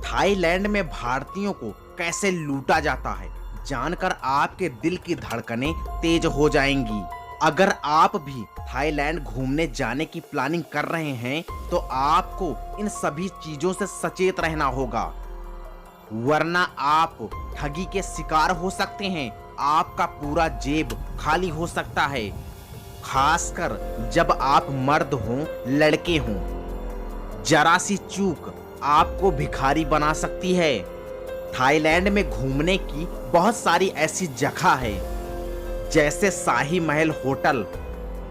Thailand में भारतीयों को कैसे लूटा जाता है, जानकर आपके दिल की धड़कनें तेज हो जाएंगी। अगर आप भी थाईलैंड घूमने जाने की प्लानिंग कर रहे हैं तो आपको इन सभी चीजों से सचेत रहना होगा, वरना आप ठगी के शिकार हो सकते हैं। आपका पूरा जेब खाली हो सकता है, खासकर जब आप मर्द हों, लड़के हों। जरा सी चूक आपको भिखारी बना सकती है। थाईलैंड में घूमने की बहुत सारी ऐसी जगह है, जैसे शाही महल होटल,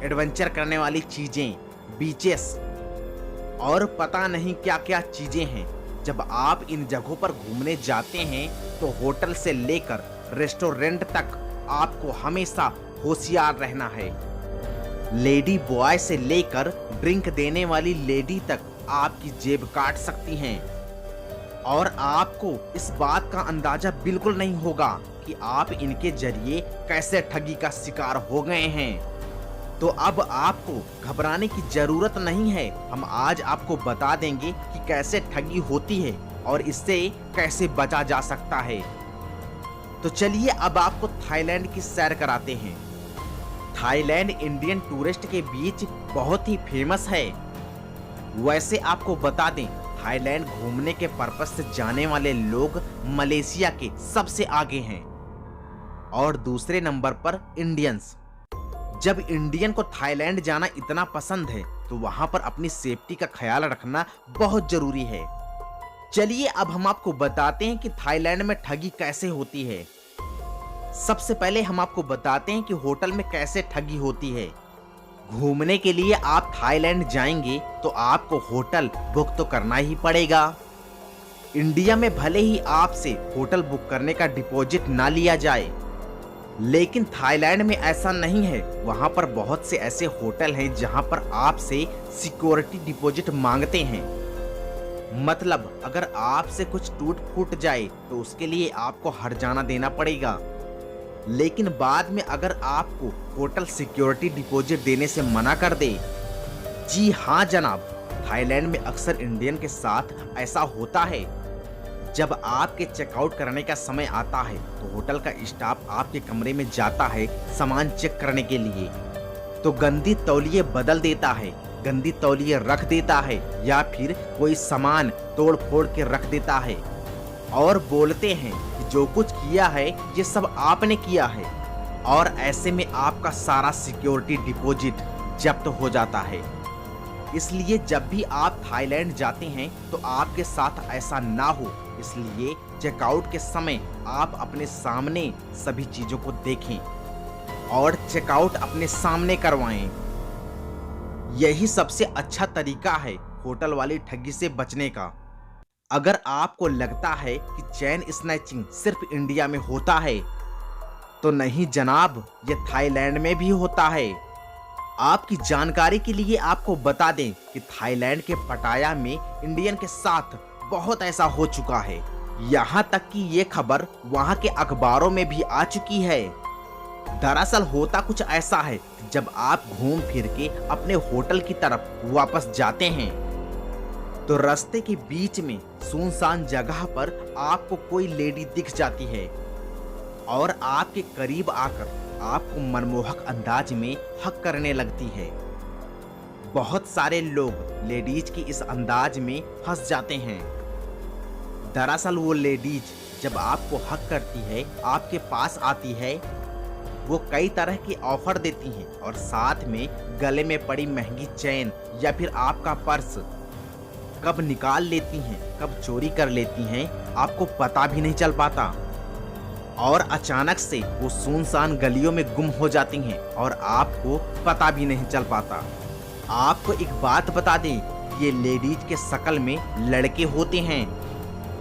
एडवेंचर करने वाली चीजें, बीचेस और पता नहीं क्या क्या चीजें हैं। जब आप इन जगहों पर घूमने जाते हैं तो होटल से लेकर रेस्टोरेंट तक आपको हमेशा होशियार रहना है। लेडी बॉय से लेकर ड्रिंक देने वाली लेडी तक आपकी जेब काट सकती हैं और आपको इस बात का अंदाजा बिल्कुल नहीं होगा कि आप इनके जरिए कैसे ठगी का शिकार हो गए हैं। तो अब आपको घबराने की जरूरत नहीं है। हम आज आपको बता देंगे कि कैसे ठगी होती है और इससे कैसे बचा जा सकता है। तो चलिए अब आपको थाईलैंड की सैर कराते हैं। थाईलैंड इंडियन टूरिस्ट के बीच बहुत ही फेमस है। वैसे आपको बता दें, थाईलैंड घूमने के पर्पस से जाने वाले लोग मलेशिया के सबसे आगे हैं और दूसरे नंबर पर इंडियंस। जब इंडियन को थाईलैंड जाना इतना पसंद है तो वहां पर अपनी सेफ्टी का ख्याल रखना बहुत जरूरी है। चलिए अब हम आपको बताते हैं कि थाईलैंड में ठगी कैसे होती है। सबसे पहले हम आपको बताते हैं कि होटल में कैसे ठगी होती है। घूमने के लिए आप थाईलैंड जाएंगे तो आपको होटल बुक तो करना ही पड़ेगा। इंडिया में भले ही आपसे होटल बुक करने का डिपॉजिट ना लिया जाए, लेकिन थाईलैंड में ऐसा नहीं है। वहां पर बहुत से ऐसे होटल हैं जहां पर आपसे सिक्योरिटी डिपॉजिट मांगते हैं। मतलब अगर आपसे कुछ टूट फूट जाए तो उसके लिए आपको हर्जाना देना पड़ेगा, लेकिन बाद में अगर आपको होटल सिक्योरिटी डिपॉजिट देने से मना कर दे। जी हाँ जनाब, थाईलैंड में अक्सर इंडियन के साथ ऐसा होता है। जब आपके चेकआउट करने का समय आता है तो होटल का स्टाफ आपके कमरे में जाता है सामान चेक करने के लिए, तो गंदी तौलिए बदल देता है, गंदी तौलिए रख देता है या फिर कोई सामान तोड़ फोड़ के रख देता है और बोलते हैं कि जो कुछ किया है ये सब आपने किया है, और ऐसे में आपका सारा सिक्योरिटी डिपॉजिट जब्त हो जाता है। इसलिए जब भी आप थाईलैंड जाते हैं तो आपके साथ ऐसा ना हो, इसलिए चेकआउट के समय आप अपने सामने सभी चीजों को देखें और चेकआउट अपने सामने करवाएं। यही सबसे अच्छा तरीका है होटल वाली ठगी से बचने का। अगर आपको लगता है कि चेन स्नैचिंग सिर्फ इंडिया में होता है, तो नहीं जनाब, ये थाईलैंड में भी होता है। आपकी जानकारी के लिए आपको बता दें कि थाईलैंड के पटाया में इंडियन के साथ बहुत ऐसा हो चुका है। यहाँ तक कि ये खबर वहाँ के अखबारों में भी आ चुकी है। दरअसल होता कुछ ऐसा है, जब आप घूम फिर के अपने होटल की तरफ वापस जाते हैं तो रास्ते के बीच में सुनसान जगह पर आपको कोई लेडी दिख जाती है और आपके करीब आकर आपको मनमोहक अंदाज में हक करने लगती है। बहुत सारे लोग लेडीज की इस अंदाज में फंस जाते हैं। दरअसल वो लेडीज जब आपको हक करती है, आपके पास आती है, वो कई तरह के ऑफर देती हैं और साथ में गले में पड़ी महंगी चेन या फिर आपका पर्स कब निकाल लेती हैं, कब चोरी कर लेती हैं, आपको पता भी नहीं चल पाता और अचानक से वो सुनसान गलियों में गुम हो जाती हैं और आपको पता भी नहीं चल पाता। आपको एक बात बता दें, ये लेडीज के शकल में लड़के होते हैं।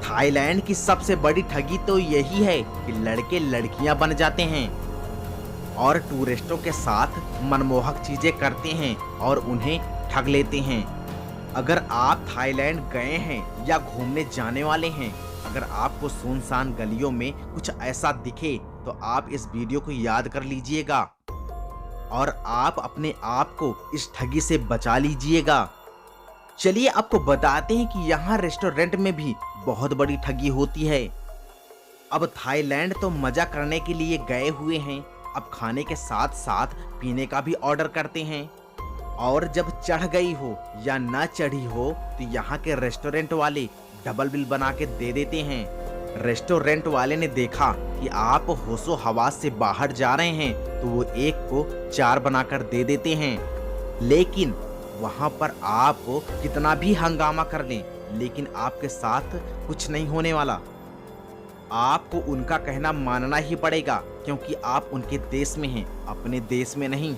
थाईलैंड की सबसे बड़ी ठगी तो यही है कि लड़के लड़कियां बन जाते हैं और टूरिस्टों के साथ मनमोहक चीजें करते हैं और उन्हें ठग लेते हैं। अगर आप थाईलैंड गए हैं या घूमने जाने वाले हैं, अगर आपको सुनसान गलियों में कुछ ऐसा दिखे तो आप इस वीडियो को याद कर लीजिएगा और आप अपने आप को इस ठगी से बचा लीजिएगा। चलिए आपको बताते हैं कि यहाँ रेस्टोरेंट में भी बहुत बड़ी ठगी होती है। अब थाईलैंड तो मजा करने के लिए गए हुए हैं, अब खाने के साथ साथ पीने का भी ऑर्डर करते हैं। और जब चढ़ गई हो या ना चढ़ी हो तो यहाँ के रेस्टोरेंट वाले डबल बिल बना के दे देते हैं। रेस्टोरेंट वाले ने देखा कि आप होशो हवास से बाहर जा रहे हैं तो वो एक को 4 बनाकर दे देते हैं। लेकिन वहाँ पर आप कितना भी हंगामा कर लें, लेकिन आपके साथ कुछ नहीं होने वाला। आपको उनका कहना मानना ही पड़ेगा, क्योंकि आप उनके देश में हैं, अपने देश में नहीं।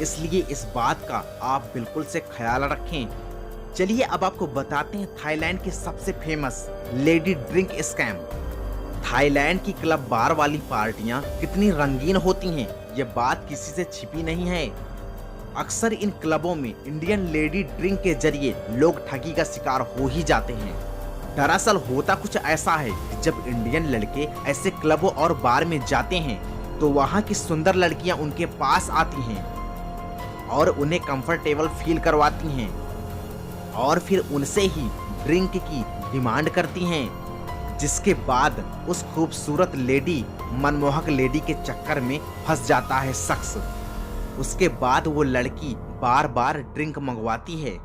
इसलिए इस बात का आप बिल्कुल से ख्याल रखें। चलिए अब आपको बताते हैं थाईलैंड की सबसे famous lady drink scam. Thailand की क्लब बार वाली पार्टियां कितनी रंगीन होती हैं, ये बात किसी से छिपी नहीं है। अक्सर इन क्लबों में इंडियन लेडी ड्रिंक के जरिए लोग ठगी का शिकार हो ही जाते हैं। दरअसल होता कुछ ऐसा है कि जब इंडियन लड़के ऐसे क्लबों और बार में जाते हैं तो वहाँ की सुंदर लड़कियां उनके पास आती हैं और उन्हें कंफर्टेबल फील करवाती हैं और फिर उनसे ही ड्रिंक की डिमांड करती हैं, जिसके बाद उस खूबसूरत लेडी, मनमोहक लेडी के चक्कर में फंस जाता है शख्स। उसके बाद वो लड़की बार बार ड्रिंक मंगवाती है।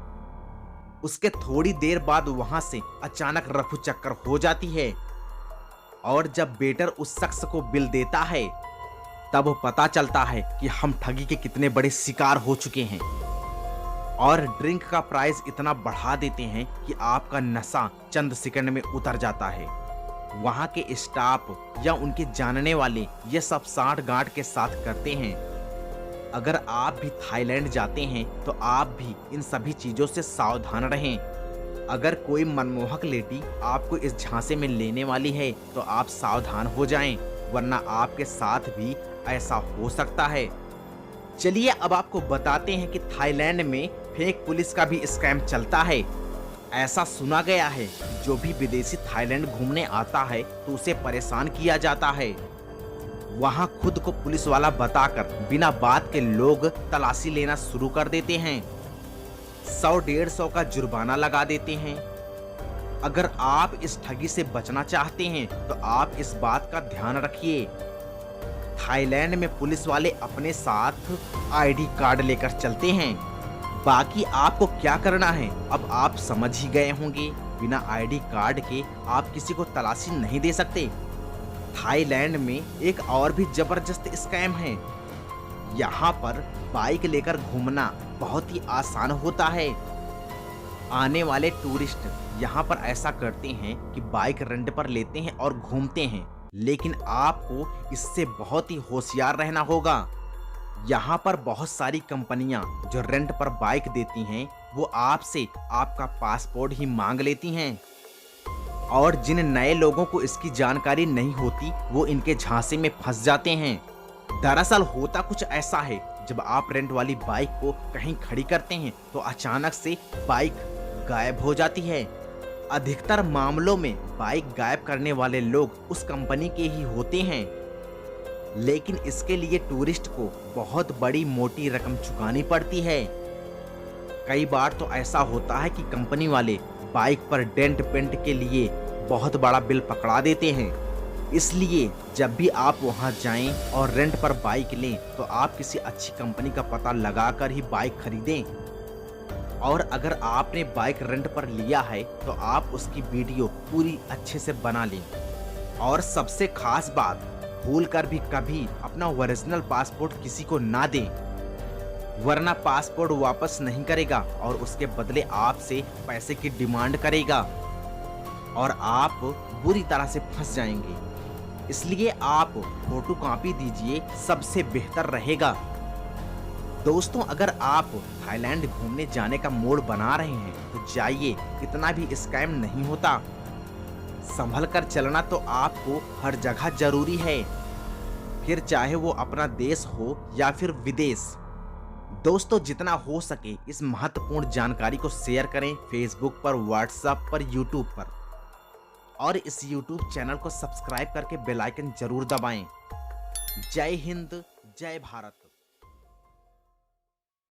उसके थोड़ी देर बाद वहां से अचानक रफू चक्कर हो जाती है और जब वेटर उस शख्स को बिल देता है तब पता चलता है कि हम ठगी के कितने बड़े शिकार हो चुके हैं और ड्रिंक का प्राइस इतना बढ़ा देते हैं कि आपका नशा चंद सेकंड में उतर जाता है। वहां के स्टाफ या उनके जानने वाले ये सब साठ गांठ के साथ करते हैं। अगर आप भी थाईलैंड जाते हैं तो आप भी इन सभी चीजों से सावधान रहें। अगर कोई मनमोहक लेडी आपको इस झांसे में लेने वाली है तो आप सावधान हो जाएं, वरना आपके साथ भी ऐसा हो सकता है। चलिए अब आपको बताते हैं कि थाईलैंड में फेक पुलिस का भी स्कैम चलता है। ऐसा सुना गया है कि जो भी विदेशी थाईलैंड घूमने आता है तो उसे परेशान किया जाता है। वहां खुद को पुलिस वाला बताकर बिना बात के लोग तलाशी लेना शुरू कर देते हैं। 100-150 का जुर्माना लगा देते हैं। अगर आप इस ठगी से बचना चाहते हैं तो आप इस बात का ध्यान रखिए। थाईलैंड में पुलिस वाले अपने साथ आईडी कार्ड लेकर चलते हैं। बाकी आपको क्या करना है अब आप समझ ही गए होंगे। बिना आईडी कार्ड के आप किसी को तलाशी नहीं दे सकते। थाईलैंड में एक और भी जबरदस्त स्कैम है। यहाँ पर बाइक लेकर घूमना बहुत ही आसान होता है। आने वाले टूरिस्ट यहाँ पर ऐसा करते हैं कि बाइक रेंट पर लेते हैं और घूमते हैं, लेकिन आपको इससे बहुत ही होशियार रहना होगा। यहाँ पर बहुत सारी कंपनियां जो रेंट पर बाइक देती हैं वो आपसे आपका पासपोर्ट ही मांग लेती हैं और जिन नए लोगों को इसकी जानकारी नहीं होती वो इनके झांसे में फंस जाते हैं। दरअसल होता कुछ ऐसा है, जब आप रेंट वाली बाइक को कहीं खड़ी करते हैं तो अचानक से बाइक गायब हो जाती है। अधिकतर मामलों में बाइक गायब करने वाले लोग उस कंपनी के ही होते हैं, लेकिन इसके लिए टूरिस्ट को बहुत बड़ी मोटी रकम चुकानी पड़ती है। कई बार तो ऐसा होता है कि कंपनी वाले बाइक पर डेंट पेंट के लिए बहुत बड़ा बिल पकड़ा देते हैं। इसलिए जब भी आप वहां जाएं और रेंट पर बाइक लें तो आप किसी अच्छी कंपनी का पता लगाकर ही बाइक खरीदें। और अगर आपने बाइक रेंट पर लिया है तो आप उसकी वीडियो पूरी अच्छे से बना लें। और सबसे खास बात, भूलकर भी कभी अपना ओरिजिनल पासपोर्ट किसी को ना दें, वरना पासपोर्ट वापस नहीं करेगा और उसके बदले आपसे पैसे की डिमांड करेगा और आप बुरी तरह से फंस जाएंगे। इसलिए आप फोटो कॉपी दीजिए, सबसे बेहतर रहेगा। दोस्तों, अगर आप थाईलैंड घूमने जाने का मूड बना रहे हैं तो जाइए, इतना भी स्कैम नहीं होता। संभल कर चलना तो आपको हर जगह जरूरी है, फिर चाहे वो अपना देश हो या फिर विदेश। दोस्तों, जितना हो सके इस महत्वपूर्ण जानकारी को शेयर करें फेसबुक पर, व्हाट्सएप पर, यूट्यूब पर, और इस यूट्यूब चैनल को सब्सक्राइब करके बेल आइकन जरूर दबाएं। जय हिंद, जय भारत।